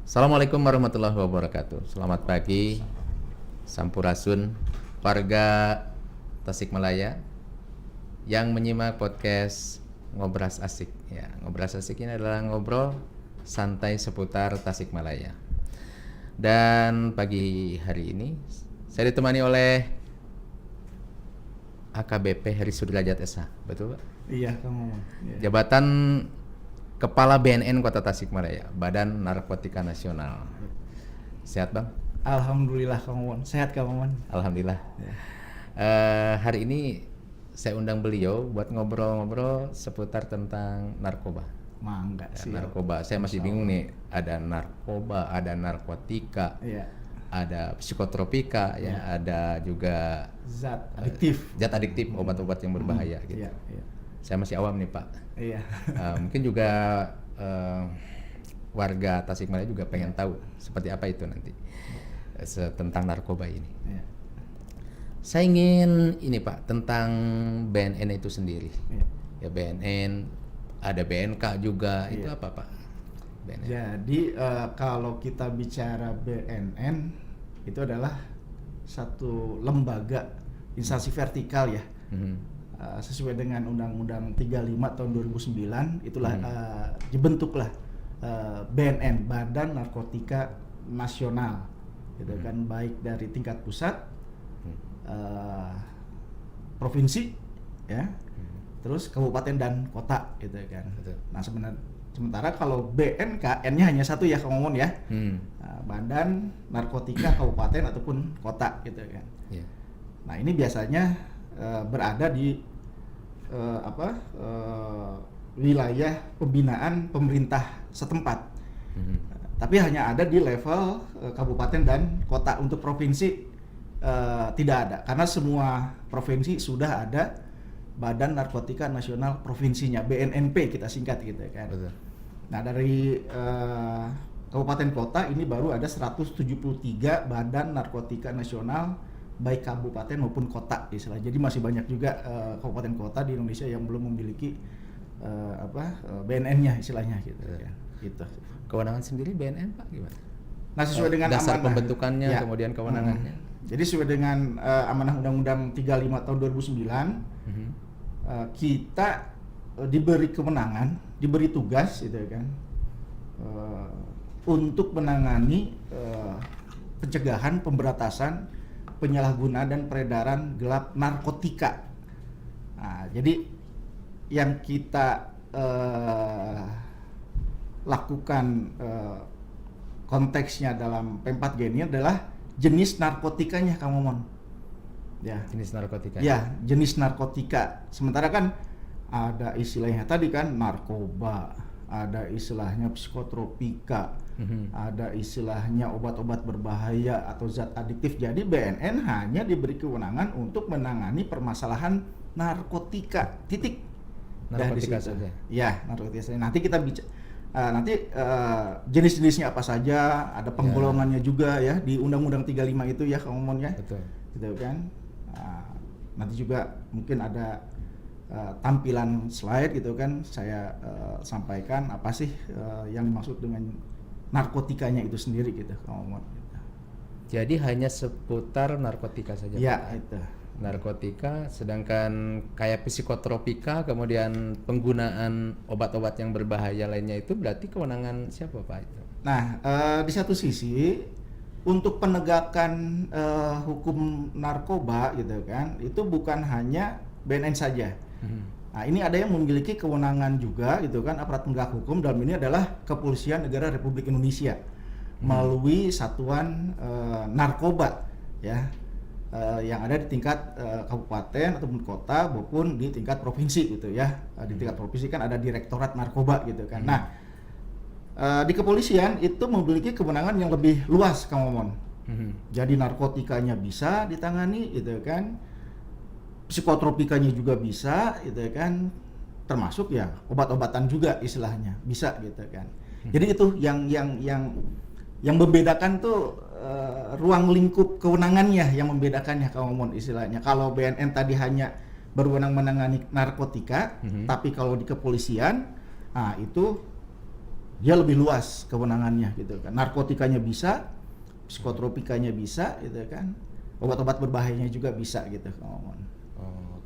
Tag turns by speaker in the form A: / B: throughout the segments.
A: Assalamualaikum warahmatullahi wabarakatuh. Selamat pagi, Sampurasun, warga Tasikmalaya yang menyimak podcast Ngobras Asik. Ya, Ngobras Asik ini adalah ngobrol santai seputar Tasikmalaya. Dan pagi hari ini saya ditemani oleh AKBP Heri Sudrajat SH, betul Pak?
B: Iya, kamu. Iya.
A: Jabatan Kepala BNN Kota Tasikmalaya, Badan Narkotika Nasional. Sehat Bang?
B: Alhamdulillah kamu. Sehat kamu.
A: Alhamdulillah.
B: Ya.
A: Hari ini saya undang beliau buat ngobrol-ngobrol seputar tentang narkoba.
B: Mangga sih.
A: Narkoba, saya masih bingung nih. Ada narkoba, ada narkotika,
B: Iya.
A: ada psikotropika, ya, ada juga
B: Zat adiktif.
A: zat adiktif, obat-obat yang berbahaya gitu.
B: Iya, iya.
A: Saya masih awam nih Pak.
B: Iya.
A: Mungkin juga warga Tasikmalaya juga pengen tahu seperti apa itu nanti tentang narkoba ini.
B: Iya.
A: Saya ingin ini Pak tentang BNN itu sendiri.
B: Iya.
A: Ya BNN, ada BNK juga. Itu
B: Iya.
A: apa Pak? BNN.
B: Jadi kalau kita bicara BNN itu adalah satu lembaga instansi vertikal ya. Sesuai dengan Undang-Undang 35 tahun 2009 itulah dibentuklah BNN, Badan Narkotika Nasional, gitu kan, baik dari tingkat pusat, provinsi, ya, terus kabupaten dan kota, gitu kan.
A: Betul.
B: Nah sementara kalau BNK, N-nya hanya satu ya, Kang Momon ya, Badan Narkotika Kabupaten ataupun kota, gitu kan.
A: Yeah.
B: Nah ini biasanya berada di wilayah pembinaan pemerintah setempat, tapi hanya ada di level kabupaten dan kota. Untuk provinsi tidak ada, karena semua provinsi sudah ada Badan Narkotika Nasional provinsinya, BNNP kita singkat gitu kan.
A: Betul.
B: Nah dari kabupaten kota ini baru ada 173 Badan Narkotika Nasional baik kabupaten maupun kota istilah. Jadi masih banyak juga kabupaten kota di Indonesia yang belum memiliki BNN-nya istilahnya gitu ya. Gitu.
A: Kewenangan sendiri BNN Pak gimana?
B: Nah sesuai dengan
A: dasar
B: amanah
A: pembentukannya,
B: ya,
A: kemudian kewenangannya.
B: Jadi sesuai dengan amanah Undang-Undang 35 tahun 2009, kita diberi kewenangan, diberi tugas gitu kan, untuk menangani pencegahan, pemberantasan penyalahgunaan dan peredaran gelap narkotika. Nah, jadi yang kita lakukan konteksnya dalam P4G ini adalah jenis narkotikanya, Kang Momon. Ya.
A: Jenis narkotika.
B: Ya, jenis narkotika. Sementara kan ada istilahnya tadi kan narkoba, ada istilahnya psikotropika, ada istilahnya obat-obat berbahaya atau zat adiktif. Jadi BNN hanya diberi kewenangan untuk menangani permasalahan narkotika. Titik.
A: Narkotika saja.
B: Ya, narkotika saja. Nanti kita jenis-jenisnya apa saja, ada penggolongannya juga ya di Undang-Undang 35 itu ya, Kang Momon ya.
A: Betul.
B: Gitu kan. Nanti juga mungkin ada tampilan slide gitu kan, saya sampaikan apa sih yang dimaksud dengan narkotikanya itu sendiri gitu, Kang Momon.
A: Jadi hanya seputar narkotika saja.
B: Ya,
A: Pak?
B: itu.
A: Narkotika, sedangkan kayak psikotropika, kemudian penggunaan obat-obat yang berbahaya lainnya itu berarti kewenangan siapa Pak itu?
B: Nah, di satu sisi untuk penegakan hukum narkoba gitu kan, itu bukan hanya BNN saja. Nah, ini ada yang memiliki kewenangan juga gitu kan, aparat penegak hukum. Dalam ini adalah Kepolisian Negara Republik Indonesia melalui Satuan Narkoba ya, yang ada di tingkat kabupaten ataupun kota maupun di tingkat provinsi gitu ya. Di tingkat provinsi kan ada Direktorat Narkoba gitu kan. Nah, di kepolisian itu memiliki kewenangan yang lebih luas, Kang Momon. Jadi narkotikanya bisa ditangani gitu kan, psikotropikanya juga bisa gitu kan, termasuk ya obat-obatan juga istilahnya bisa gitu kan. Jadi itu yang membedakan tuh ruang lingkup kewenangannya yang membedakannya, Kang Momon istilahnya. Kalau BNN tadi hanya berwenang menangani narkotika, tapi kalau di kepolisian, nah itu dia lebih luas kewenangannya gitu kan. Narkotikanya bisa, psikotropikanya bisa gitu kan. Obat-obat berbahayanya juga bisa gitu Kang Momon.
A: Oh.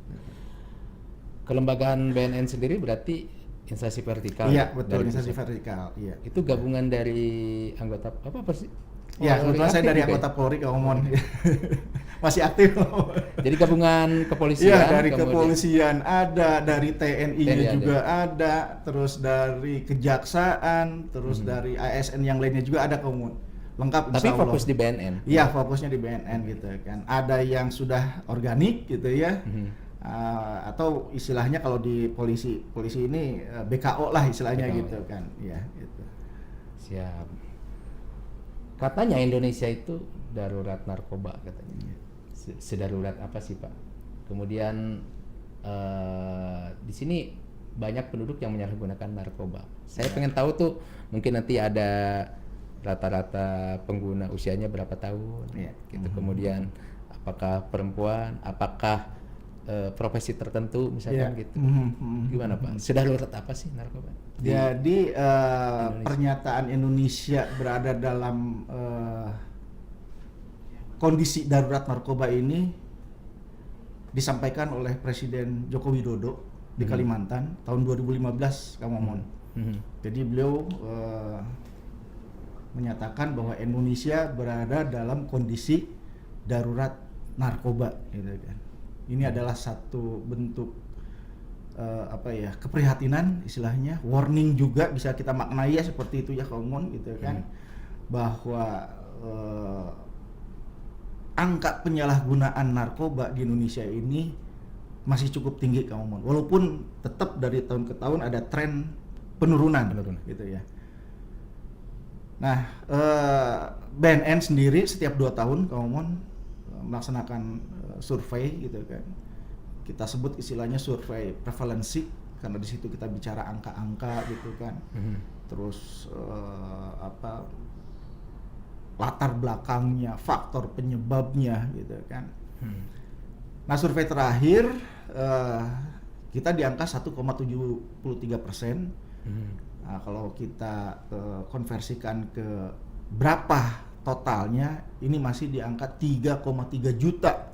A: Kelembagaan BNN sendiri berarti instansi vertikal.
B: Iya,
A: ya?
B: betul,
A: Dari
B: instansi
A: pusat.
B: vertikal, iya.
A: Itu gabungan dari anggota apa sih?
B: Ya,
A: Polri
B: kebetulan saya
A: aktif
B: dari
A: juga ya?
B: anggota Polri Kang Momon. Masih aktif.
A: Jadi gabungan kepolisian.
B: Iya, dari
A: kemudian-
B: kepolisian ada, dari TNI-nya
A: TNI
B: juga ada, terus dari kejaksaan, terus dari ASN yang lainnya juga ada Kang Momon. Lengkap
A: Tapi
B: insya Allah.
A: fokus di BNN.
B: Iya, fokusnya di BNN gitu kan. Ada yang sudah organik gitu ya.
A: Mhm.
B: Atau istilahnya kalau di polisi ini BKO lah istilahnya
A: BKO,
B: gitu kan. Iya, gitu.
A: Siap. Katanya Indonesia itu darurat narkoba katanya. Sedarurat apa sih Pak? Kemudian di sini banyak penduduk yang menyalahgunakan narkoba. Saya pengen tahu tuh, mungkin nanti ada rata-rata pengguna usianya berapa tahun,
B: Iya.
A: gitu. Kemudian apakah perempuan, apakah profesi tertentu misalkan
B: Iya.
A: gitu.
B: Mhm.
A: Gimana Pak? Sedarurat apa sih narkoba?
B: Jadi
A: Indonesia.
B: pernyataan Indonesia berada dalam kondisi darurat narkoba ini disampaikan oleh Presiden Joko Widodo di Kalimantan tahun 2015, Kang Momon.
A: Mhm.
B: Jadi beliau menyatakan bahwa Indonesia berada dalam kondisi darurat narkoba, gitu kan. Ini adalah satu bentuk keprihatinan istilahnya, warning juga bisa kita maknai ya seperti itu ya Kang Momon, gitu kan. Bahwa angka penyalahgunaan narkoba di Indonesia ini masih cukup tinggi Kang Momon. Walaupun tetap dari tahun ke tahun ada tren penurunan. Gitu ya. Nah, BNN sendiri setiap 2 tahun Kang Momon melaksanakan survei gitu kan. Kita sebut istilahnya survei prevalensi karena di situ kita bicara angka-angka gitu kan. Terus latar belakangnya, faktor penyebabnya gitu kan. Nah, survei terakhir kita di angka 1,73%. Nah, kalau kita konversikan ke berapa totalnya, ini masih di angka 3,3 juta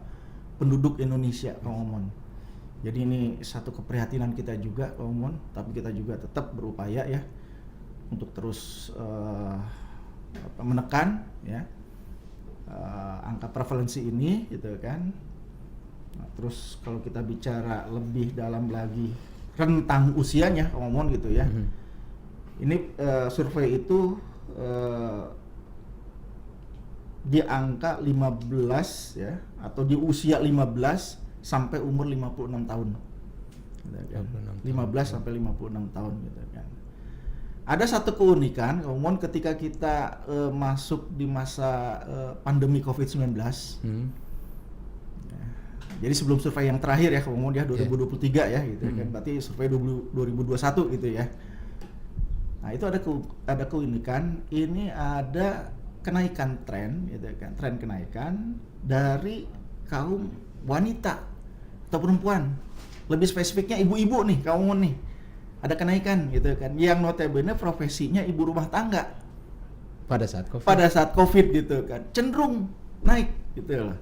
B: penduduk Indonesia, Kang Momon. Jadi ini satu keprihatinan kita juga, Kang Momon, tapi kita juga tetap berupaya ya untuk terus menekan ya angka prevalensi ini gitu kan. Nah, terus kalau kita bicara lebih dalam lagi rentang usianya, Kang Momon gitu ya. Ini survei itu di angka 15 ya, atau di usia 15 sampai umur 56 tahun. Gitu kan. 15 sampai 56 tahun gitu kan. Ada satu keunikan, Momon, ketika kita masuk di masa pandemi COVID-19. Ya, jadi sebelum survei yang terakhir ya, Momon ya 2023 ya gitu kan. Berarti survei 2021 gitu ya. Nah, itu ada keunikan, ini ada kenaikan tren gitu kan, tren kenaikan dari kaum wanita atau perempuan. Lebih spesifiknya ibu-ibu nih, kaum nih. Ada kenaikan gitu kan, yang notabene profesinya ibu rumah tangga
A: Pada saat COVID.
B: pada saat Covid gitu kan, cenderung naik gitu loh.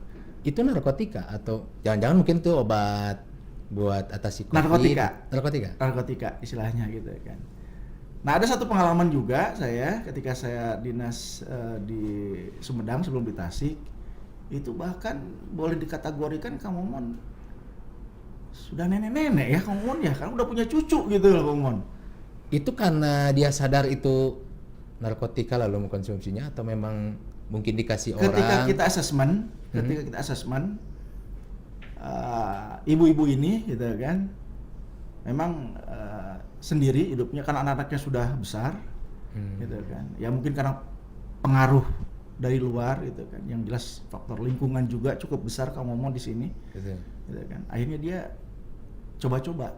A: Itu narkotika atau jangan-jangan mungkin tuh obat buat atasi COVID?
B: Narkotika istilahnya gitu kan. Nah, ada satu pengalaman juga saya ketika saya dinas di Sumedang sebelum di Tasik, itu bahkan boleh dikategorikan Kang Momon sudah nenek-nenek ya Kang Momon ya, kan udah punya cucu gitu loh Kang Momon.
A: Itu karena dia sadar itu narkotika lalu mengkonsumsinya atau memang mungkin dikasih
B: Ketika
A: orang?
B: kita asesmen, ibu-ibu ini gitu kan, memang sendiri hidupnya karena anak-anaknya sudah besar, gitu kan. Ya mungkin karena pengaruh dari luar gitu kan. Yang jelas faktor lingkungan juga cukup besar Kang Momon di sini, gitu kan. Akhirnya dia coba-coba,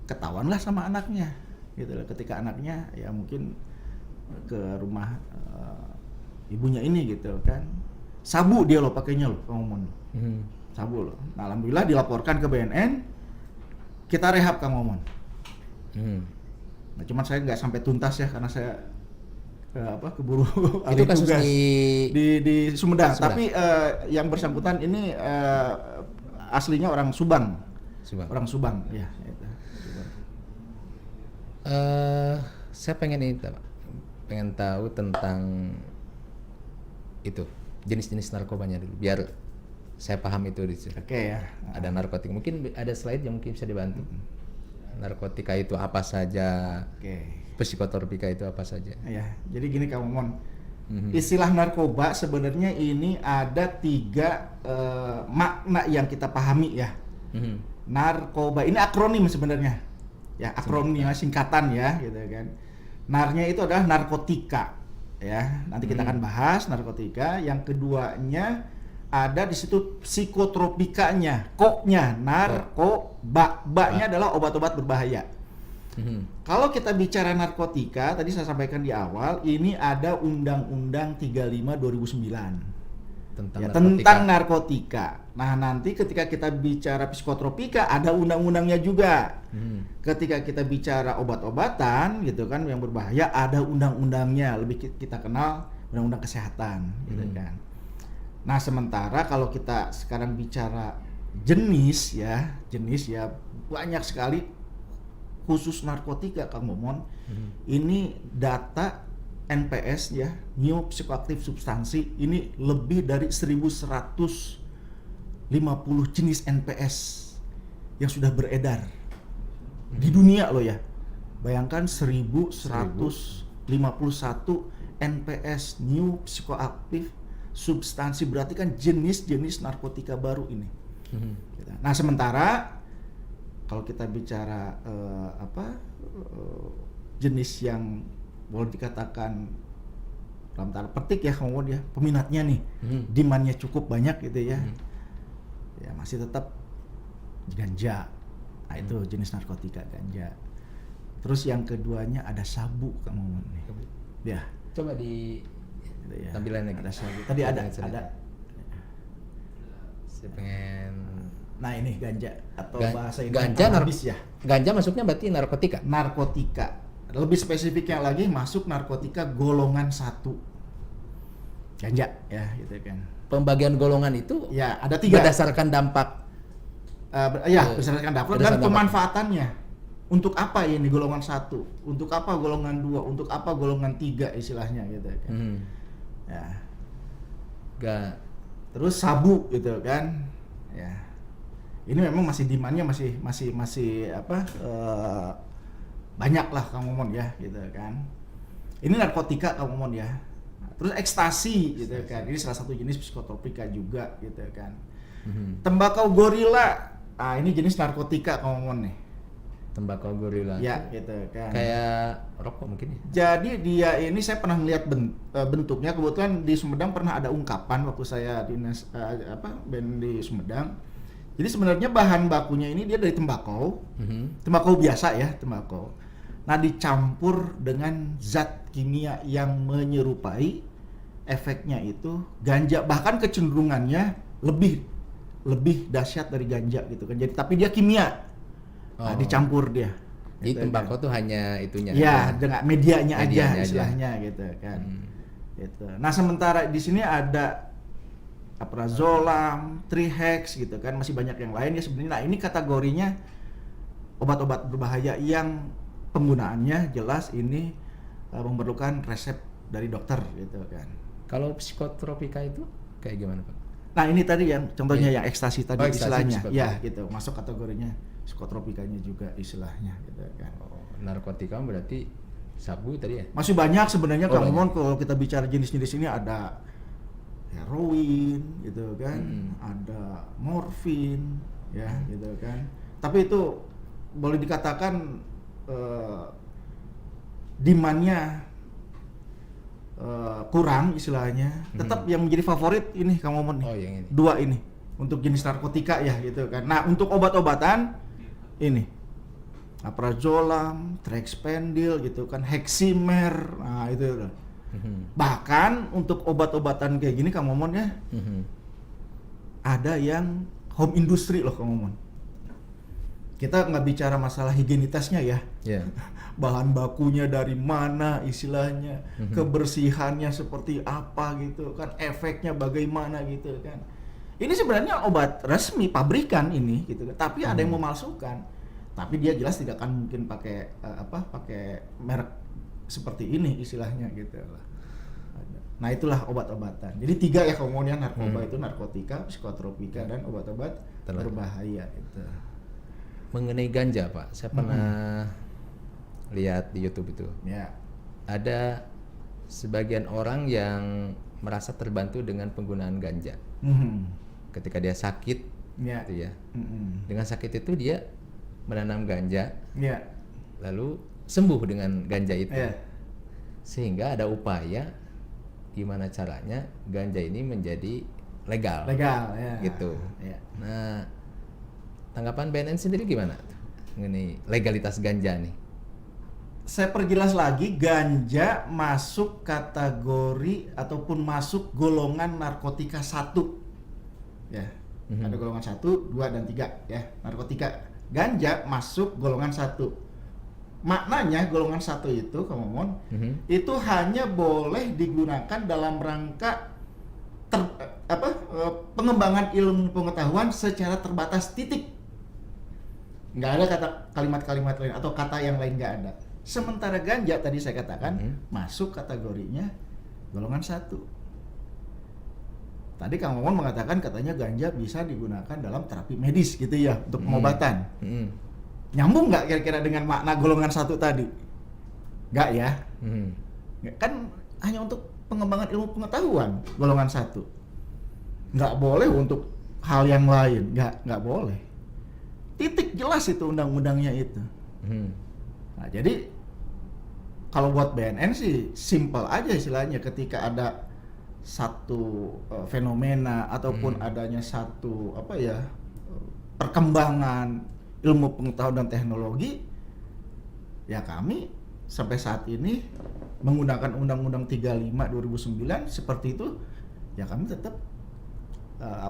B: ketahuan lah sama anaknya, gitu loh. Ketika anaknya ya mungkin ke rumah ibunya ini gitu kan, sabu dia loh pakainya loh Kang Momon, sabu loh. Nah, alhamdulillah dilaporkan ke BNN, kita rehab Kang Momon. Nah, cuman saya nggak sampai tuntas ya karena saya keburu
A: Itu
B: alih
A: kasus
B: tugas
A: di
B: di Sumedang.
A: Sumedang.
B: Tapi yang bersangkutan ini aslinya orang Subang.
A: Subang.
B: Orang Subang, ya. Itu.
A: Saya pengen ini, Pak. Pengen tahu tentang itu jenis-jenis narkobanya dulu, biar saya paham itu di situ.
B: Oke ya.
A: Ada narkotika, mungkin ada slide yang mungkin bisa dibantu. Narkotika itu apa saja?
B: Oke.
A: Psikotropika itu apa saja?
B: Ya, jadi gini Kang Momon. Istilah narkoba sebenarnya ini ada 3 makna yang kita pahami ya. Narkoba ini akronim sebenarnya. Ya, akronim singkatan ya gitu kan. Narnya itu adalah narkotika ya. Nanti kita akan bahas narkotika. Yang keduanya ada di situ psikotropikanya, koknya narkoba. Ba-nya adalah obat-obat berbahaya. Kalau kita bicara narkotika, tadi saya sampaikan di awal, ini ada Undang-Undang 35 2009 tentang narkotika. Nah, nanti ketika kita bicara psikotropika ada undang-undangnya juga. Ketika kita bicara obat-obatan gitu kan yang berbahaya ada undang-undangnya, lebih kita kenal undang-undang kesehatan gitu kan. Nah, sementara kalau kita sekarang bicara jenis ya banyak sekali khusus narkotika Kang Momon. Ini data NPS ya, New Psychoactive Substansi, ini lebih dari 1150 jenis NPS yang sudah beredar di dunia loh ya. Bayangkan 1151 NPS New Psychoactive Substansi, berarti kan jenis-jenis narkotika baru ini. Nah, sementara kalau kita bicara jenis yang boleh dikatakan dalam tanda petik ya kemudian ya peminatnya nih, demandnya cukup banyak gitu ya. Ya masih tetap ganja. Nah, itu jenis narkotika ganja. Terus yang keduanya ada sabu kamu nih. Ya.
A: Coba di
B: gitu ya.
A: tampilan lagi.
B: Ada sabu. Tadi ada.
A: Saya pengen.
B: Nah, ini ganja atau bahasa
A: ganja
B: habis ya.
A: Ganja masuknya berarti narkotika.
B: Narkotika. Lebih spesifiknya lagi masuk narkotika golongan 1. Ganja ya gitu kan.
A: Pembagian golongan itu
B: ya ada 3
A: berdasarkan dampak.
B: Berdasarkan dampak dan pemanfaatannya. Untuk apa ini golongan 1? Untuk apa golongan 2? Untuk apa golongan 3 istilahnya gitu kan. Ya. Terus sabu gitu kan. Ya. Ini memang masih demandnya masih banyak lah Kang Momon ya gitu kan. Ini narkotika Kang Momon ya. Terus ekstasi gitu kan. Ini salah satu jenis psikotropika juga gitu kan. Tembakau gorila. Ah, ini jenis narkotika Kang Momon nih.
A: Tembakau gorila.
B: Ya gitu kan.
A: Kayak rokok mungkin ya.
B: Jadi dia ini saya pernah melihat bentuknya, kebetulan di Sumedang pernah ada ungkapan waktu saya dinas band di Sumedang. Jadi sebenarnya bahan bakunya ini dia dari tembakau. Tembakau biasa ya, tembakau. Nah, dicampur dengan zat kimia yang menyerupai, efeknya itu ganja, bahkan kecenderungannya lebih dahsyat dari ganja gitu kan. Jadi tapi dia kimia. Nah, dicampur dia.
A: Jadi
B: gitu
A: tembakau
B: kan.
A: tuh hanya itunya.
B: Ya, dengan medianya aja
A: aja.
B: istilahnya gitu kan. Gitu. Nah, sementara di sini ada Aprazolam, Trihex gitu kan, masih banyak yang lain ya sebenarnya. Nah, ini kategorinya obat-obat berbahaya yang penggunaannya jelas ini memerlukan resep dari dokter gitu kan.
A: Kalau psikotropika itu kayak gimana, Pak?
B: Nah, ini tadi yang contohnya yang ekstasi tadi istilahnya. Ya, gitu. Masuk kategorinya psikotropikanya juga istilahnya gitu kan.
A: Narkotika berarti sabu tadi ya? Masih
B: banyak sebenarnya Kang Momon. Kalau kita bicara jenis-jenis ini ada heroin gitu kan, ada morfin ya gitu kan. Tapi itu boleh dikatakan demandnya kurang istilahnya. Tetap yang menjadi favorit ini Kang Momon nih.
A: Yang ini.
B: 2 ini untuk jenis narkotika ya gitu kan. Nah, untuk obat-obatan ini Aprazolam, Trexpendil gitu kan, Heximer. Nah, itu bahkan untuk obat-obatan kayak gini Kang Momon ya, ada yang home industry loh Kang Momon. kita nggak bicara masalah higienitasnya ya,
A: Ya.
B: bahan bakunya dari mana istilahnya, kebersihannya seperti apa gitu kan, efeknya bagaimana gitu kan. Ini sebenarnya obat resmi pabrikan ini gitu kan, tapi ada yang memalsukan. Tapi dia jelas tidak akan mungkin pakai pakai merek seperti ini istilahnya gitu lah. Nah itulah obat-obatan. Jadi 3 ya komponen narkoba itu, narkotika, psikotropika, dan obat-obat berbahaya itu.
A: Mengenai ganja Pak, saya pernah lihat di YouTube itu.
B: Ya.
A: Ada sebagian orang yang merasa terbantu dengan penggunaan ganja. Ketika dia sakit,
B: Ya.
A: gitu ya. Dengan sakit itu dia menanam ganja,
B: Ya.
A: lalu sembuh dengan ganja itu.
B: Ya.
A: Sehingga ada upaya gimana caranya ganja ini menjadi legal.
B: Legal ya.
A: Gitu.
B: Ya.
A: Nah, tanggapan BNN sendiri gimana tuh mengenai legalitas ganja nih?
B: Saya perjelas lagi, ganja masuk kategori ataupun masuk golongan narkotika 1. Ya. Ada golongan 1, 2, dan 3 ya, narkotika. Ganja masuk golongan 1. Maknanya golongan 1 itu, Komomon, itu hanya boleh digunakan dalam rangka pengembangan ilmu pengetahuan secara terbatas, titik. Nggak ada kalimat-kalimat lain atau kata yang lain, nggak ada. Sementara ganja tadi saya katakan masuk kategorinya golongan 1. Tadi Kang Momon mengatakan katanya ganja bisa digunakan dalam terapi medis gitu ya, untuk pengobatan. Nyambung nggak kira-kira dengan makna golongan 1 tadi? Nggak ya? Kan hanya untuk pengembangan ilmu pengetahuan golongan 1. Nggak boleh untuk hal yang lain, nggak boleh. Titik, jelas itu undang-undangnya itu. Nah, jadi kalau buat BNN sih simple aja istilahnya, ketika ada satu fenomena ataupun adanya satu perkembangan ilmu pengetahuan dan teknologi, ya kami sampai saat ini menggunakan Undang-Undang 35 2009 seperti itu, ya kami tetap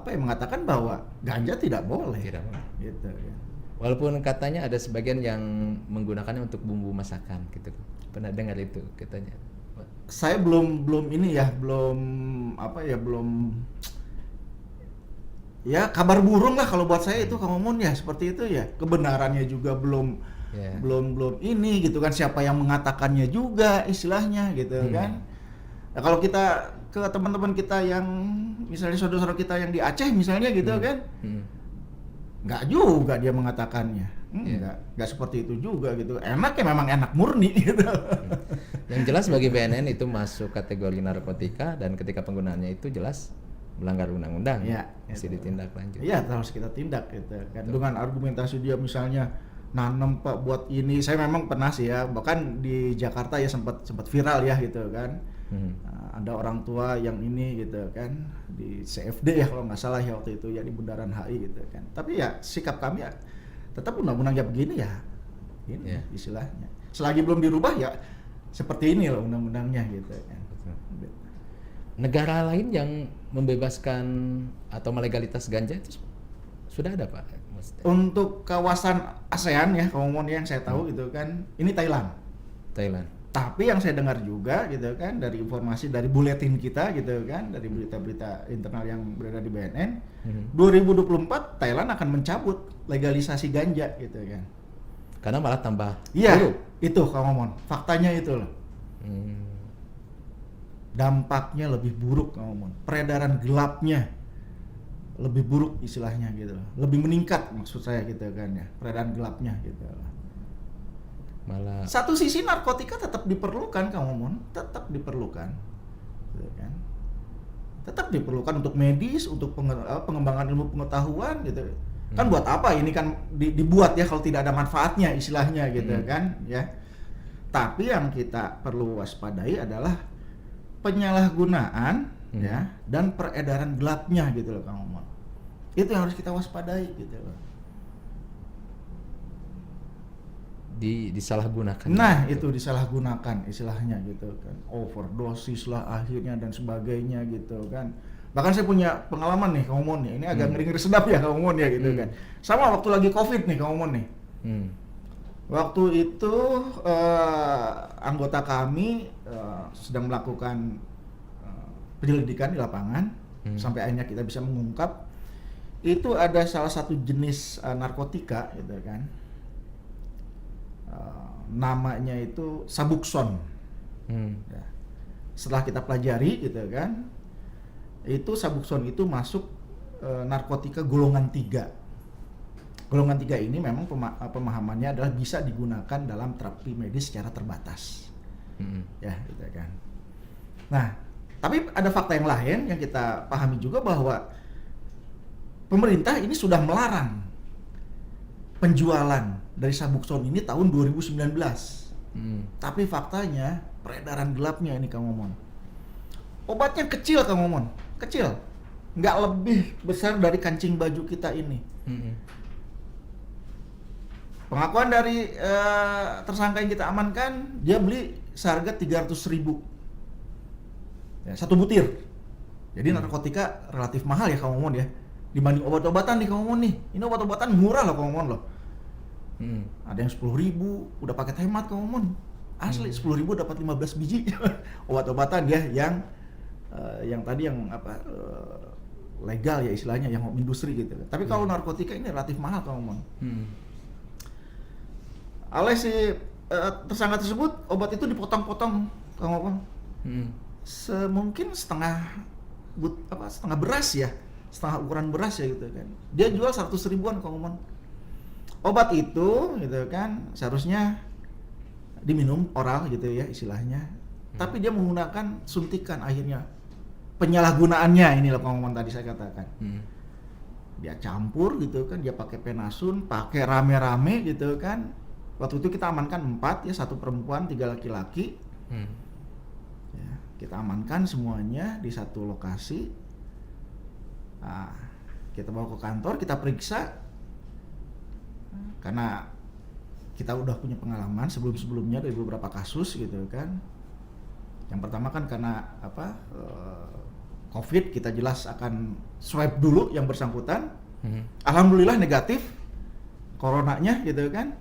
B: mengatakan bahwa ganja tidak boleh.
A: Tidak boleh.
B: Gitu ya.
A: Walaupun katanya ada sebagian yang menggunakannya untuk bumbu masakan gitu. Pernah dengar itu katanya?
B: Saya belum ini ya, belum ya kabar burung lah kalau buat saya itu, Kang Momon ya, seperti itu ya. Kebenarannya juga belum ini gitu kan, siapa yang mengatakannya juga istilahnya gitu kan. Nah, kalau kita ke teman-teman kita yang misalnya saudara-saudara kita yang di Aceh misalnya gitu kan, nggak juga dia mengatakannya, nggak seperti itu juga gitu. Enaknya memang enak murni gitu.
A: Yang jelas bagi BNN itu masuk kategori narkotika, dan ketika penggunaannya itu jelas melanggar undang-undang, mesti ditindak lanjut.
B: Iya, harus kita tindak gitu kan. Dengan argumentasi dia misalnya nanam Pak buat ini, saya memang pernah sih ya, bahkan di Jakarta ya sempat viral ya gitu kan. Ada orang tua yang ini gitu kan, di CFD ya kalau nggak salah ya waktu itu ya, di Bundaran HI gitu kan. Tapi ya sikap kami ya tetap undang-undangnya begini ya, ini istilahnya. Selagi belum dirubah ya seperti ini loh undang-undangnya gitu kan.
A: Negara lain yang membebaskan atau melegalitas ganja itu sudah ada Pak?
B: Untuk kawasan ASEAN ya, Komomon yang saya tahu gitu kan, ini Thailand. Tapi yang saya dengar juga gitu kan, dari informasi dari buletin kita gitu kan, dari berita-berita internal yang berada di BNN, 2024 Thailand akan mencabut legalisasi ganja gitu kan.
A: Karena malah tambah
B: buruk. Itu Komomon, faktanya itu loh. Dampaknya lebih buruk, Komomon. Peredaran gelapnya lebih buruk istilahnya gitu loh. Lebih meningkat maksud saya gitu kan ya, peredaran gelapnya gitu loh. Malah satu sisi narkotika tetap diperlukan, Komomon, tetap diperlukan. Gitu kan. Tetap diperlukan untuk medis, untuk pengembangan ilmu pengetahuan gitu. Kan buat apa ini kan dibuat ya kalau tidak ada manfaatnya istilahnya gitu kan ya. Tapi yang kita perlu waspadai adalah penyalahgunaan ya dan peredaran gelapnya gitu loh, Kang Momon. Itu yang harus kita waspadai gitu loh.
A: Disalahgunakan.
B: Nah, itu disalahgunakan istilahnya gitu kan. Overdosis lah akhirnya dan sebagainya gitu kan. Bahkan saya punya pengalaman nih Kang Momon nih, ini agak ngeri-ngeri sedap ya Kang Momon ya gitu kan. Sama waktu lagi COVID nih Kang Momon nih. Waktu itu anggota kami sedang melakukan penyelidikan di lapangan sampai akhirnya kita bisa mengungkap itu ada salah satu jenis narkotika gitu kan. Namanya itu Suboxone. Ya. Setelah kita pelajari gitu kan, itu Suboxone itu masuk narkotika golongan 3. Golongan 3 ini memang pemahamannya adalah bisa digunakan dalam terapi medis secara terbatas. Ya, gitu kan. Nah, tapi ada fakta yang lain yang kita pahami juga bahwa pemerintah ini sudah melarang penjualan dari Suboxone ini tahun 2019. Tapi faktanya peredaran gelapnya ini Kang Momon. Obatnya kecil Kang Momon, kecil. Nggak lebih besar dari kancing baju kita ini. Pengakuan dari tersangka yang kita amankan, dia beli seharga 300.000 ya, satu butir. Jadi narkotika relatif mahal ya Kang Momon ya, dibanding obat-obatan nih Kang Momon nih. Ini obat-obatan murah loh Kang Momon loh. Ada yang 10.000, udah paket hemat Kang Momon. Asli 10.000 dapat 15 biji obat-obatan ya yang tadi yang legal ya istilahnya, yang industri gitu. Tapi kalau narkotika ini relatif mahal Kang Momon. Oleh si tersangka tersebut, obat itu dipotong-potong Kang Momon. Mungkin setengah beras ya, setengah ukuran beras ya gitu kan. Dia jual 100 ribuan Kang Momon. Obat itu gitu kan seharusnya diminum oral gitu ya istilahnya. Tapi dia menggunakan suntikan akhirnya. Penyalahgunaannya ini loh Kang Momon tadi saya katakan. Dia campur gitu kan, dia pakai penasun, pakai rame-rame gitu kan. Waktu itu kita amankan 4 ya, 1 perempuan, 3 laki-laki. Ya, kita amankan semuanya di satu lokasi. Nah, kita bawa ke kantor, kita periksa. Karena kita udah punya pengalaman sebelum-sebelumnya dari beberapa kasus gitu kan. Yang pertama kan karena COVID, kita jelas akan swab dulu yang bersangkutan. Alhamdulillah negatif coronanya gitu kan.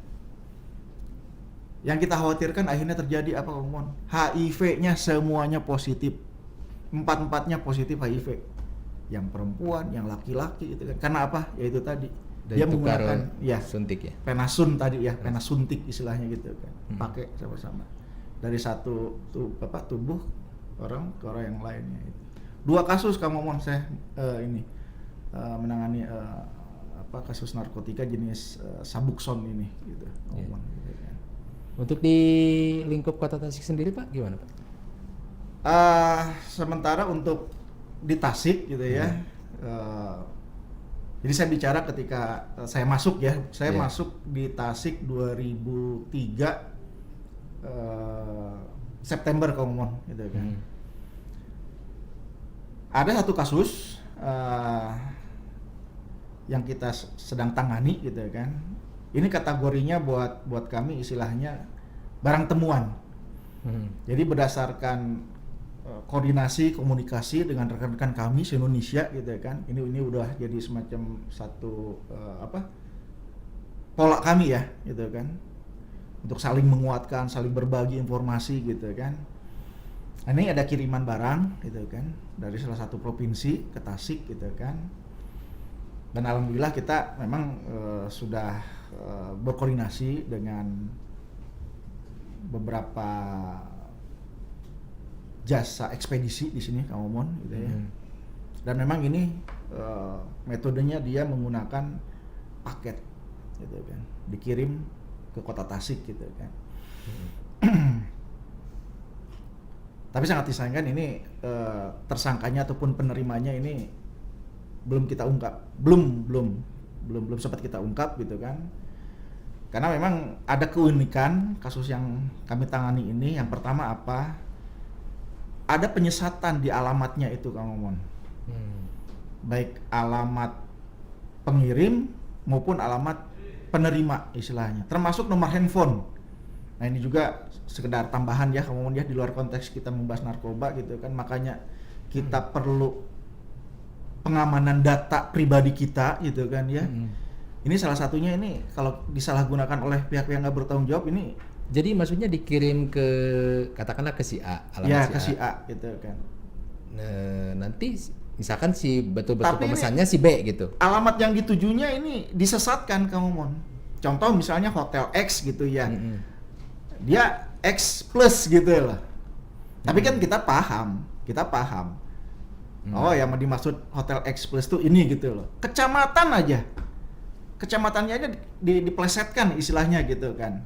B: Yang kita khawatirkan akhirnya terjadi apa Kang Momon? HIV-nya semuanya positif. 4-4-nya positif HIV. Yang perempuan, yang laki-laki gitu kan. Karena apa? Ya itu tadi.
A: Dan
B: dia menggunakan ya
A: suntik ya.
B: Penasun tadi ya, penasuntik istilahnya gitu kan. Pakai sama-sama. Dari satu tubuh orang ke orang yang lainnya itu. 2 kasus Kang Momon saya menangani kasus narkotika jenis Suboxone ini gitu. Momon, gitu kan.
A: Untuk di lingkup Kota Tasik sendiri Pak gimana Pak?
B: Sementara untuk di Tasik gitu ya. Jadi saya bicara ketika saya masuk ya, saya masuk di Tasik 2003 September Kang Momon gitu kan. Ada satu kasus yang kita sedang tangani gitu kan. Ini kategorinya buat kami istilahnya barang temuan. Jadi berdasarkan koordinasi komunikasi dengan rekan-rekan kami se-Indonesia gitu kan. Ini udah jadi semacam satu pola kami ya gitu kan. Untuk saling menguatkan, saling berbagi informasi gitu kan. Nah, ini ada kiriman barang gitu kan dari salah satu provinsi ke Tasik gitu kan. Dan alhamdulillah kita memang sudah berkoordinasi dengan beberapa jasa ekspedisi di sini Kang Momon gitu ya. Dan memang ini metodenya dia menggunakan paket gitu kan. Dikirim ke Kota Tasik gitu kan. Tapi sangat disayangkan ini tersangkanya ataupun penerimanya ini belum kita ungkap, belum sempat kita ungkap gitu kan. Karena memang ada keunikan kasus yang kami tangani ini. Yang pertama apa? Ada penyesatan di alamatnya itu Kang Momon. Baik alamat pengirim maupun alamat penerima istilahnya, termasuk nomor handphone. Nah ini juga sekedar tambahan ya Kang Momon ya, di luar konteks kita membahas narkoba gitu kan, makanya kita perlu pengamanan data pribadi kita gitu kan ya. Ini salah satunya ini kalau disalahgunakan oleh pihak yang nggak bertanggung jawab ini.
A: Jadi maksudnya dikirim ke katakanlah ke si A, alamat
B: Ya
A: si
B: ke
A: A.
B: si A gitu kan.
A: Nanti misalkan si betul-betul
B: Tapi
A: pemesannya si B gitu.
B: Alamat yang ditujunya ini disesatkan kamu mon. Contoh misalnya hotel X gitu ya. Dia X plus gitu lah. Tapi kan kita paham. Oh yang dimaksud hotel X plus tuh ini gitu loh. Kecamatannya aja diplesetkan istilahnya gitu kan.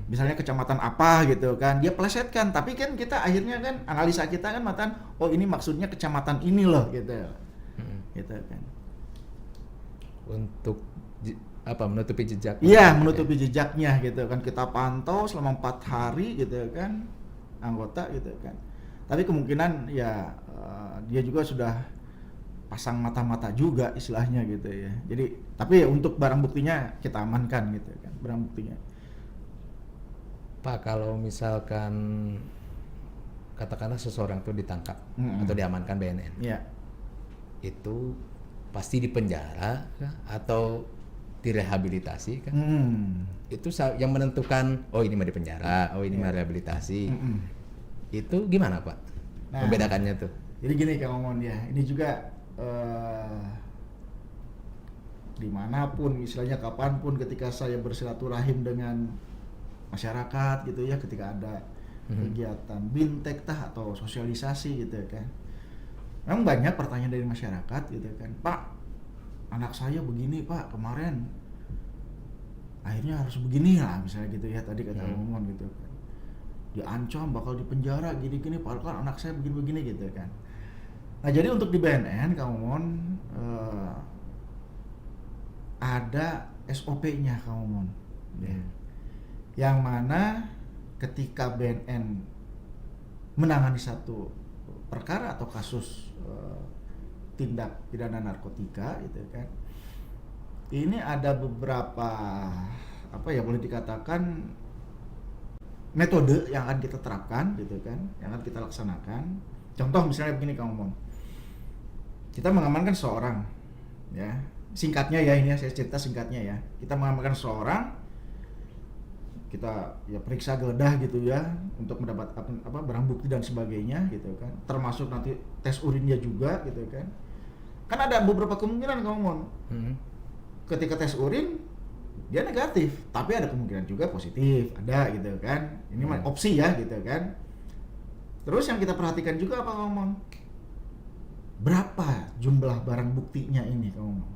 B: Misalnya kecamatan apa gitu kan, dia plesetkan. Tapi kan kita akhirnya kan analisa kita kan matan, oh ini maksudnya kecamatan ini loh gitu. Gitu kan.
A: Untuk menutupi jejak.
B: Iya, menutupi jejaknya gitu kan. Kita pantau selama 4 hari gitu kan anggota gitu kan. Tapi kemungkinan ya dia juga sudah pasang mata-mata juga istilahnya gitu ya. Jadi tapi ya untuk barang buktinya kita amankan gitu kan, barang buktinya.
A: Pak, kalau misalkan katakanlah seseorang itu ditangkap atau diamankan BNN.
B: Iya.
A: Itu pasti dipenjara kah? Atau direhabilitasi kan? Itu yang menentukan oh ini mah dipenjara, oh ini mah rehabilitasi. Itu gimana Pak?
B: Nah,
A: membedakannya tuh.
B: Jadi gini Kang Momon ya, ini juga dimanapun istilahnya kapanpun ketika saya bersilaturahim dengan masyarakat gitu ya, ketika ada kegiatan bintek atau sosialisasi gitu kan, memang banyak pertanyaan dari masyarakat gitu kan, Pak anak saya begini Pak kemarin akhirnya harus begini lah misalnya gitu ya, tadi kata Momon gitu kan, diancam bakal dipenjara gini-gini padahal kan anak saya begini-begini gitu kan. Nah jadi untuk di BNN Kang Momon ada SOP-nya Kang Momon ya. Yang mana ketika BNN menangani satu perkara atau kasus tindak pidana narkotika gitu kan, ini ada beberapa boleh dikatakan metode yang akan kita terapkan gitu kan, yang akan kita laksanakan. Contoh misalnya begini Kang Momon, kita mengamankan seorang ya, singkatnya ya ini ya, saya cerita singkatnya ya, kita mengamankan seorang, kita ya periksa geledah gitu ya untuk mendapat barang bukti dan sebagainya gitu kan, termasuk nanti tes urinnya juga gitu kan. Kan ada beberapa kemungkinan Kang Momon, ketika tes urin dia negatif, tapi ada kemungkinan juga positif, ada gitu kan. Ini mah opsi ya gitu kan. Terus yang kita perhatikan juga apa Kang Momon? Berapa jumlah barang buktinya ini Kang Momon?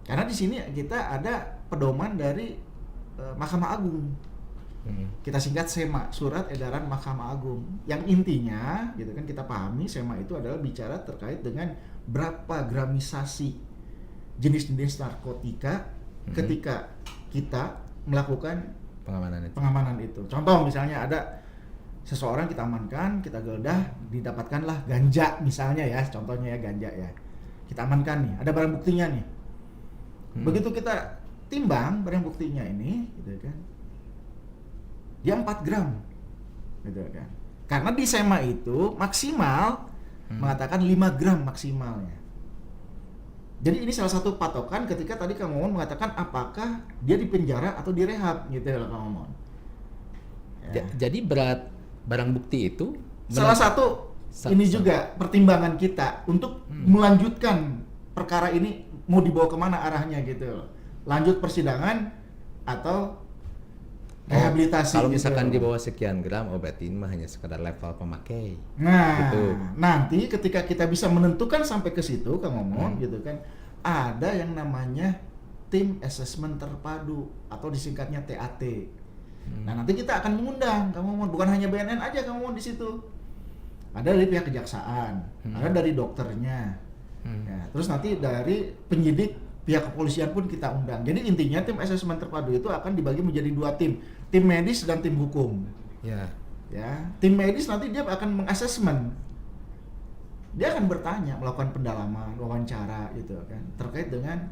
B: Karena di sini kita ada pedoman dari Mahkamah Agung. Kita singkat SEMA, Surat Edaran Mahkamah Agung. Yang intinya gitu kan kita pahami, SEMA itu adalah bicara terkait dengan berapa gramisasi jenis-jenis narkotika ketika kita melakukan pengamanan itu. Contoh misalnya ada seseorang kita amankan, kita geledah, didapatkanlah ganja misalnya ya, contohnya ya ganja ya. Kita amankan nih, ada barang buktinya nih. Begitu kita timbang barang buktinya ini gitu kan, dia 4 gram gitu kan. Karena di SEMA itu maksimal mengatakan 5 gram maksimalnya. Jadi ini salah satu patokan ketika tadi Kang Momon mengatakan apakah dia dipenjara atau direhab gitu ya Kang Momon ya.
A: Jadi berat barang bukti itu
B: salah satu ini juga pertimbangan kita untuk melanjutkan perkara ini mau dibawa kemana arahnya gitu, lanjut persidangan atau rehabilitasi.
A: Kalau misalkan
B: gitu.
A: di bawah sekian gram, berarti ini mah hanya sekedar level pemakai.
B: Nah,
A: gitu.
B: Nanti ketika kita bisa menentukan sampai ke situ, Kang Momon gitu kan, ada yang namanya tim asesmen terpadu atau disingkatnya TAT. Nah, nanti kita akan mengundang Kang Momon, bukan hanya BNN aja Kang Momon di situ. Ada dari pihak kejaksaan, ada dari dokternya. Ya, terus nanti dari penyidik pihak kepolisian pun kita undang. Jadi intinya tim asesmen terpadu itu akan dibagi menjadi 2 tim medis dan tim hukum.
A: Ya.
B: Ya, tim medis nanti dia akan mengasesmen. Dia akan bertanya, melakukan pendalaman, wawancara gitu kan, terkait dengan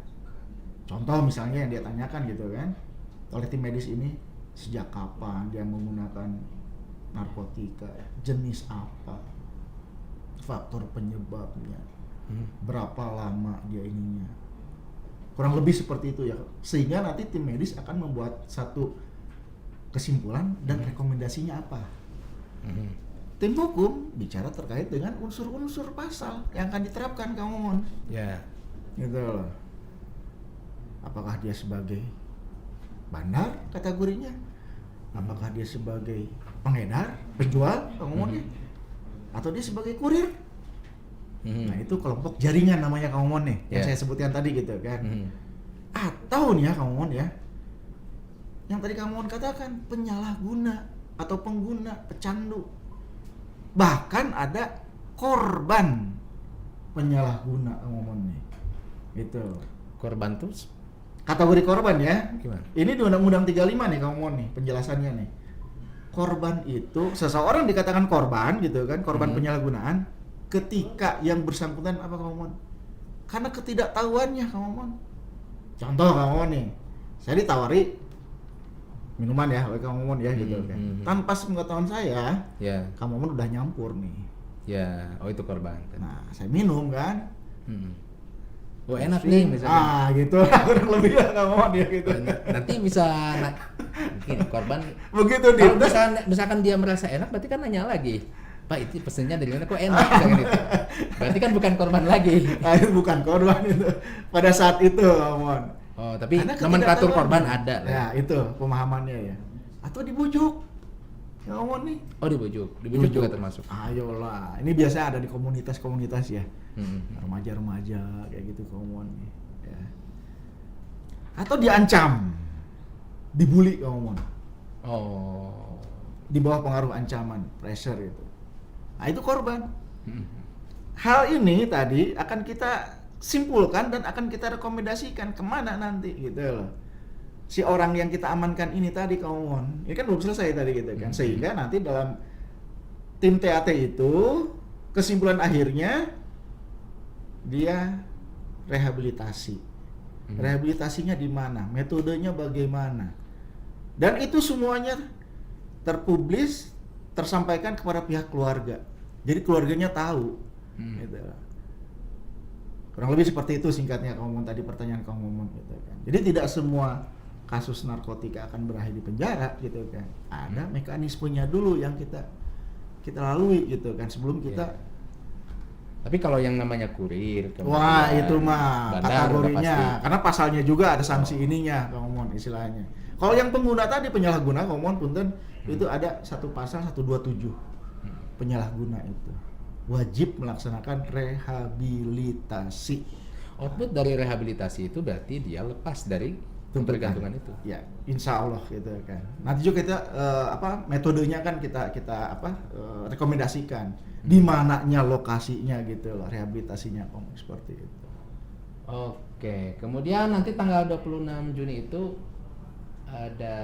B: contoh misalnya yang dia tanyakan gitu kan, oleh tim medis ini sejak kapan dia menggunakan narkotika, jenis apa, faktor penyebabnya, berapa lama dia ininya. Kurang lebih seperti itu ya. Sehingga nanti tim medis akan membuat satu kesimpulan dan rekomendasinya apa. Tim hukum bicara terkait dengan unsur-unsur pasal yang akan diterapkan Kang Momon.
A: Ya.
B: Gitu loh. Apakah dia sebagai bandar kategorinya? Apakah dia sebagai pengedar, penjual, Kang Momon ya? Atau dia sebagai kurir? Nah itu kelompok jaringan namanya Kang Momon nih, yang saya sebutkan tadi gitu kan. Atau nih ya Kang Momon ya, yang tadi Kang Momon katakan penyalahguna atau pengguna, pecandu. Bahkan ada korban penyalahguna Kang Momon nih. Gitu.
A: Korban tuh
B: Kategori korban ya.
A: gimana?
B: Ini di Undang-Undang 35 nih Kang Momon nih penjelasannya nih. Korban itu seseorang dikatakan korban gitu kan, korban penyalahgunaan ketika yang bersangkutan apa Kang Momon? Karena ketidaktahuannya Kang Momon. Contoh Kang Momon nih, saya ditawari minuman ya oleh Kang Momon ya gitu kan. Tanpa sepengetahuan saya,
A: Ya.
B: Kang Momon udah nyampur nih.
A: Ya, oh itu korban.
B: Nah, saya minum kan.
A: Oh enak nih misalnya.
B: Gitu kurang lebih lah Kang Momon ya gitu.
A: Nanti bisa mungkin korban
B: Begitu dia.
A: kalau misalkan dia merasa enak berarti kan nanya lagi, Pak itu pesennya dari mana kok enak misalkan itu. Berarti kan bukan korban lagi.
B: Itu bukan korban itu. Pada saat itu Kang Momon.
A: Oh, tapi
B: Karena
A: nomenklatur
B: ketidaktahuan.
A: korban ada.
B: Ya, itu pemahamannya ya. Atau dibujuk. Ya Momon nih.
A: Oh dibujuk juga termasuk.
B: Ayolah, ini biasa ada di komunitas-komunitas ya. Remaja-remaja kayak gitu Momon nih. Ya. Atau diancam. Dibully Momon.
A: Oh.
B: Di bawah pengaruh ancaman, pressure itu. Nah, itu korban. Hal ini tadi akan kita simpulkan dan akan kita rekomendasikan kemana nanti gitu loh. Si orang yang kita amankan ini tadi Momon, ini kan belum selesai tadi gitu kan. Sehingga nanti dalam tim TAT itu kesimpulan akhirnya dia rehabilitasi. Rehabilitasinya di mana? Metodenya bagaimana? Dan itu semuanya terpublis, tersampaikan kepada pihak keluarga. Jadi keluarganya tahu. Gitu. Kurang lebih seperti itu singkatnya Kang Momon tadi pertanyaan Kang Momon gitu kan. Jadi tidak semua kasus narkotika akan berakhir di penjara gitu kan. Ada mekanismenya dulu yang kita lalui gitu kan sebelum kita.
A: Tapi kalau yang namanya kurir,
B: Wah itu mah
A: bandar,
B: kategorinya, karena pasalnya juga ada sanksi ininya Kang Momon istilahnya. Kalau yang pengguna tadi penyalahguna Kang Momon punten itu ada satu pasal 127 penyalahguna itu wajib melaksanakan rehabilitasi.
A: Output dari rehabilitasi itu berarti dia lepas dari ketergantungan itu.
B: Ya, insya Allah gitu kan. Nanti juga kita metodenya kan kita rekomendasikan di mananya lokasinya gitu loh rehabilitasinya seperti itu.
A: Oke, kemudian nanti tanggal 26 Juni itu ada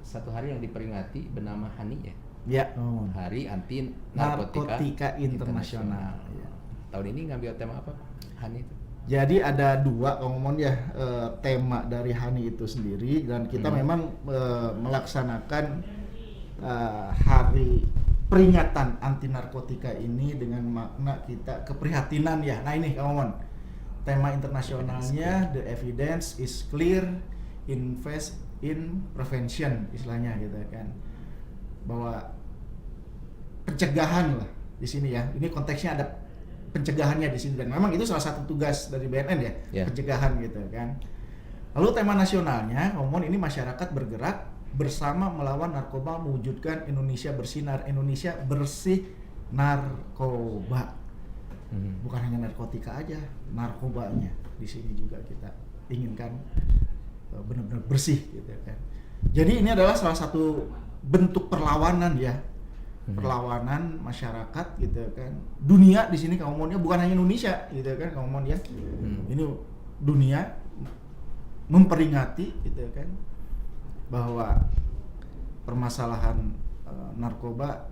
A: satu hari yang diperingati bernama HANI ya.
B: Ya,
A: Hari Anti
B: Narkotika Internasional. Ya.
A: Tahun ini ngambil tema apa, HANI itu?
B: Jadi ada dua Momon ya tema dari HANI itu sendiri dan kita memang melaksanakan hari peringatan anti narkotika ini dengan makna kita keprihatinan ya. Nah ini Momon tema internasionalnya the evidence is clear, invest in prevention istilahnya gitu kan. Bahwa pencegahan lah di sini ya. Ini konteksnya ada pencegahannya di sini dan memang itu salah satu tugas dari BNN ya, pencegahan gitu kan. Lalu tema nasionalnya, Momon ini masyarakat bergerak bersama melawan narkoba mewujudkan Indonesia bersinar, Indonesia bersih narkoba. Bukan hanya narkotika aja, narkobanya di sini juga kita inginkan benar-benar bersih gitu kan. Jadi ini adalah salah satu bentuk perlawanan ya. Perlawanan masyarakat gitu kan. Dunia di sini Kang Momonnya bukan hanya Indonesia gitu kan Kang Momon ya. Ini dunia memperingati gitu kan bahwa permasalahan narkoba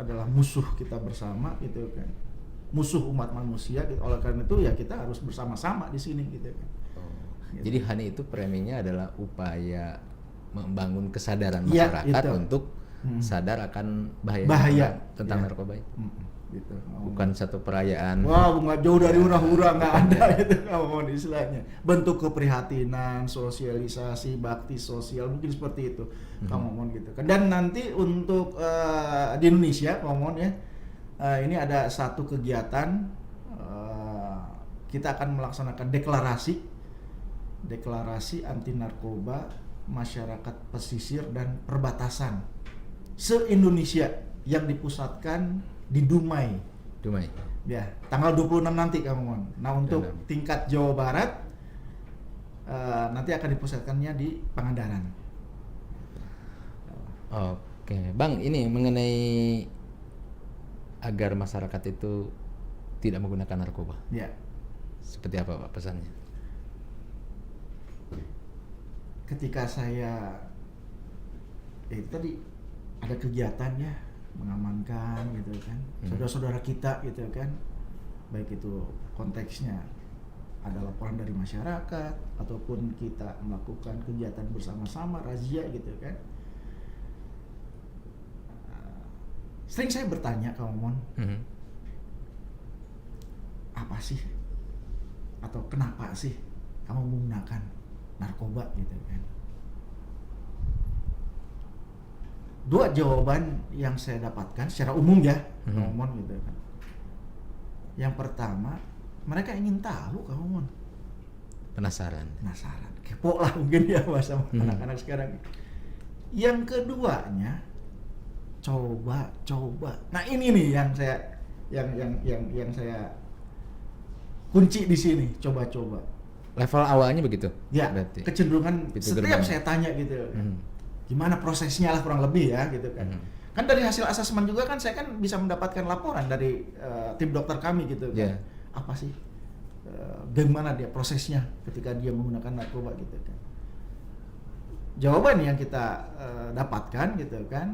B: adalah musuh kita bersama gitu kan. Musuh umat manusia gitu. Oleh karena itu ya kita harus bersama-sama di sini gitu kan.
A: Gitu. Jadi HANI itu preminya adalah upaya membangun kesadaran masyarakat untuk sadar akan bahaya
B: Bahaya.
A: tentang
B: Ya.
A: narkoba itu.
B: Gitu.
A: Bukan satu perayaan.
B: Wah, nggak jauh dari hura-hura, nggak ada itu ngomong istilahnya. Bentuk keprihatinan, sosialisasi, bakti sosial mungkin seperti itu, kamu ngomong gitu kan. Dan nanti untuk di Indonesia, ngomong ya, ini ada satu kegiatan, kita akan melaksanakan deklarasi anti narkoba masyarakat pesisir dan perbatasan se-Indonesia yang dipusatkan di Dumai. Ya, tanggal 26 nanti kamu. Nah, untuk tingkat Jawa Barat nanti akan dipusatkannya di Pangandaran.
A: Oke, Bang, ini mengenai agar masyarakat itu tidak menggunakan narkoba.
B: Ya.
A: Seperti apa Pak pesannya?
B: Ketika saya itu tadi ada kegiatan ya, mengamankan gitu kan saudara-saudara kita gitu kan, baik itu konteksnya ada laporan dari masyarakat ataupun kita melakukan kegiatan bersama-sama razia gitu kan. Sering saya bertanya ke Momon, apa sih atau kenapa sih kamu menggunakan narkoba gitu kan? Dua jawaban yang saya dapatkan secara umum ya, ngomong gitu kan. Yang pertama, mereka ingin tahu, kamu
A: penasaran,
B: kepo lah mungkin ya bahasa anak-anak sekarang. Yang keduanya, coba. Nah ini nih yang saya saya kunci di sini, coba.
A: Level awalnya begitu?
B: Ya, berarti kecenderungan setiap saya tanya gitu. Gimana prosesnya lah kurang lebih ya gitu kan. Kan dari hasil asesmen juga kan saya kan bisa mendapatkan laporan dari tim dokter kami gitu kan. Apa sih bagaimana dia prosesnya ketika dia menggunakan narkoba gitu kan. Jawaban yang kita dapatkan gitu kan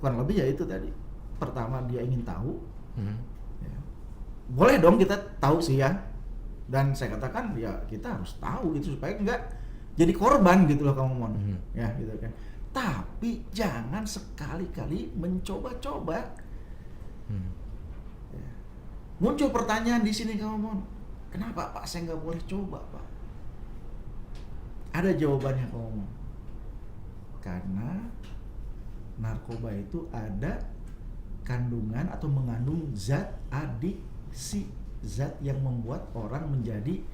B: kurang lebih ya itu tadi. Pertama dia ingin tahu. Ya. Boleh dong kita tahu sih ya. Dan saya katakan ya kita harus tahu gitu supaya enggak jadi korban gitu loh kamu mon, ya gitu kan. Tapi jangan sekali-kali mencoba-coba. Ya. Muncul pertanyaan di sini kamu mon, kenapa Pak saya nggak boleh coba Pak? Ada jawabannya kamu mon. Karena narkoba itu ada kandungan atau mengandung zat adiksi, zat yang membuat orang menjadi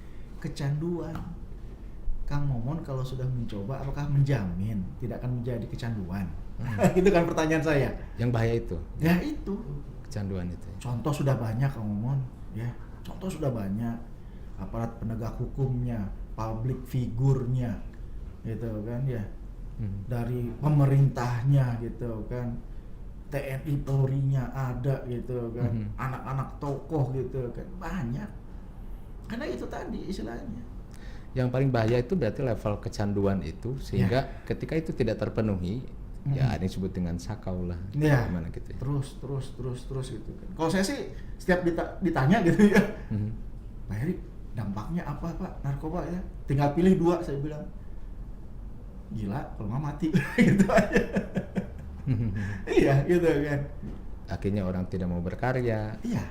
B: kecanduan. Kang Momon kalau sudah mencoba apakah menjamin tidak akan menjadi kecanduan? Itu kan pertanyaan saya.
A: Yang bahaya itu?
B: Ya itu.
A: Kecanduan itu.
B: Contoh sudah banyak Kang Momon, ya. Contoh sudah banyak. Aparat penegak hukumnya, public figurnya, gitu kan ya. Dari pemerintahnya gitu kan. TNI Polri-nya ada gitu kan. Anak-anak tokoh gitu kan. Banyak. Karena itu tadi istilahnya.
A: Yang paling bahaya itu berarti level kecanduan itu sehingga ketika itu tidak terpenuhi ya ini disebut dengan sakau lah, gimana gitu ya. Terus gitu kan. Kalau saya sih setiap ditanya gitu ya, Pak Heri dampaknya apa Pak narkoba ya? Tinggal pilih 2 saya bilang. Gila kalau nggak mati gitu aja. Iya gitu kan. Akhirnya orang tidak mau berkarya.
B: Iya.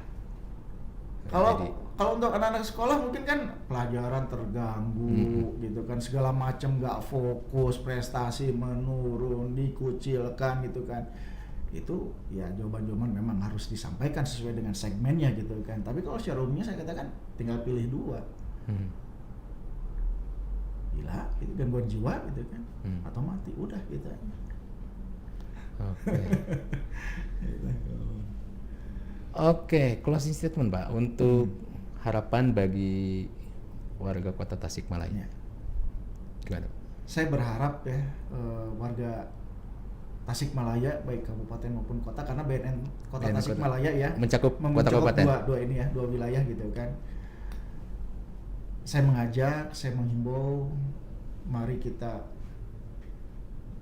B: Kalau untuk anak-anak sekolah mungkin kan pelajaran terganggu gitu kan, segala macam nggak fokus, prestasi menurun, dikucilkan gitu kan. Itu ya jawaban-jawaban memang harus disampaikan sesuai dengan segmennya gitu kan. Tapi kalau secara umumnya saya katakan tinggal pilih 2. Gila, itu gangguan jiwa gitu kan, atau mati, udah gitu aja.
A: Oke. Oke, closing statement Pak untuk harapan bagi warga Kota Tasikmalaya. Gimana?
B: Saya berharap ya warga Tasikmalaya baik kabupaten maupun kota, karena BNN Kota Tasikmalaya ya
A: mencakup kota kabupaten
B: dua wilayah gitu kan. Saya mengajak, saya menghimbau, mari kita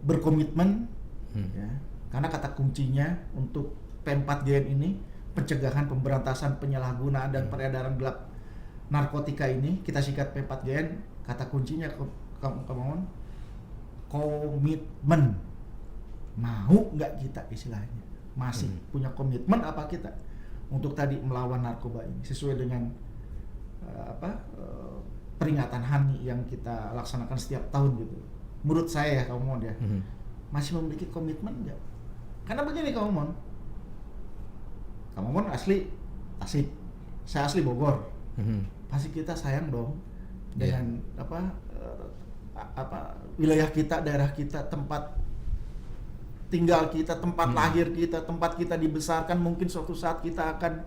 B: berkomitmen ya, karena kata kuncinya untuk P4GN ini, pencegahan, pemberantasan, penyalahgunaan dan peredaran gelap narkotika ini, kita singkat P4GN, kata kuncinya komitmen. mau nggak kita istilahnya, masih punya komitmen apa kita untuk tadi melawan narkoba ini sesuai dengan peringatan HANI yang kita laksanakan setiap tahun gitu. Menurut saya ya Kang Momon ya, masih memiliki komitmen nggak? Karena begini Kang Momon asli Tasik, saya asli Bogor, pasti kita sayang dong dengan wilayah kita, daerah kita, tempat tinggal kita, tempat lahir kita, tempat kita dibesarkan. Mungkin suatu saat kita akan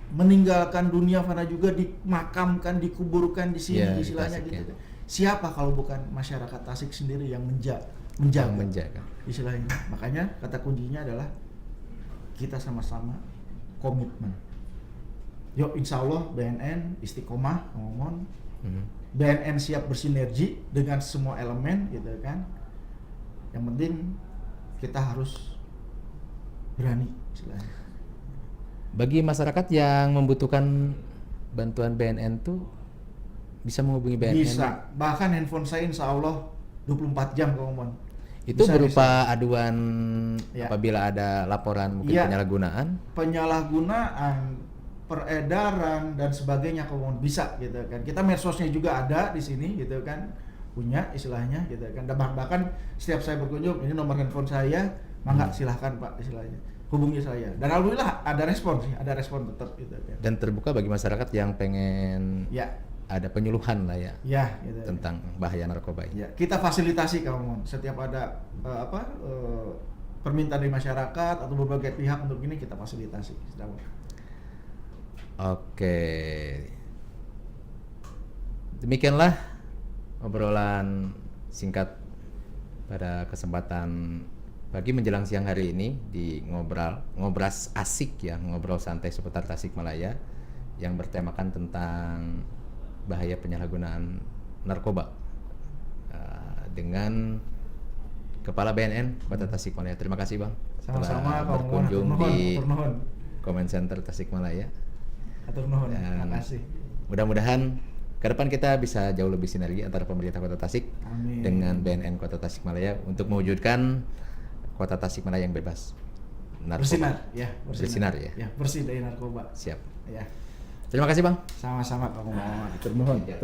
B: meninggalkan dunia fana juga, dimakamkan, dikuburkan di sini istilahnya
A: Tasik,
B: gitu. Siapa kalau bukan masyarakat Tasik sendiri yang menjaga istilahnya. Makanya kata kuncinya adalah kita sama-sama komitmen. Yuk, insya Allah BNN istiqomah ngomong, BNN siap bersinergi dengan semua elemen gitu kan. Yang penting kita harus berani istilahnya.
A: Bagi masyarakat yang membutuhkan bantuan BNN tuh bisa menghubungi BNN.
B: Bisa. Bahkan handphone saya insya Allah 24 jam Kang Momon.
A: Itu
B: Bisa,
A: berupa aduan
B: Ya.
A: apabila ada laporan mungkin
B: penyalahgunaan, peredaran dan sebagainya Kang Momon, bisa gitu kan. Kita medsosnya juga ada di sini gitu kan. Punya istilahnya gitu kan. Dan bahkan setiap saya berkunjung, ini nomor handphone saya, mangga silahkan Pak istilahnya, hubungi saya. Dan alhamdulillah ada respon tetap gitu kan.
A: Dan terbuka bagi masyarakat yang pengen ada penyuluhan lah ya
B: gitu
A: tentang bahaya narkoba ini.
B: Ya, kita fasilitasi Kang Momon. Setiap ada permintaan dari masyarakat atau berbagai pihak untuk ini, kita fasilitasi.
A: Oke. Demikianlah obrolan singkat pada kesempatan pagi menjelang siang hari ini di ngobras asik ya, ngobrol santai seputar Tasikmalaya yang bertemakan tentang bahaya penyalahgunaan narkoba dengan Kepala BNN Kota Tasikmalaya. Terima kasih Bang
B: Sama-sama
A: telah berkunjung di
B: nuhun.
A: Comment Center Tasikmalaya.
B: Terima kasih.
A: Mudah-mudahan ke depan kita bisa jauh lebih sinergi antara pemerintah Kota Tasik
B: Amin.
A: dengan BNN Kota Tasikmalaya untuk mewujudkan Kota Tasikmalaya yang bebas narkoba. Bersinar ya.
B: Ya, bersih dari narkoba.
A: Siap.
B: Ya.
A: Terima kasih Bang.
B: Sama-sama Kang Momon. Termohon. Ya.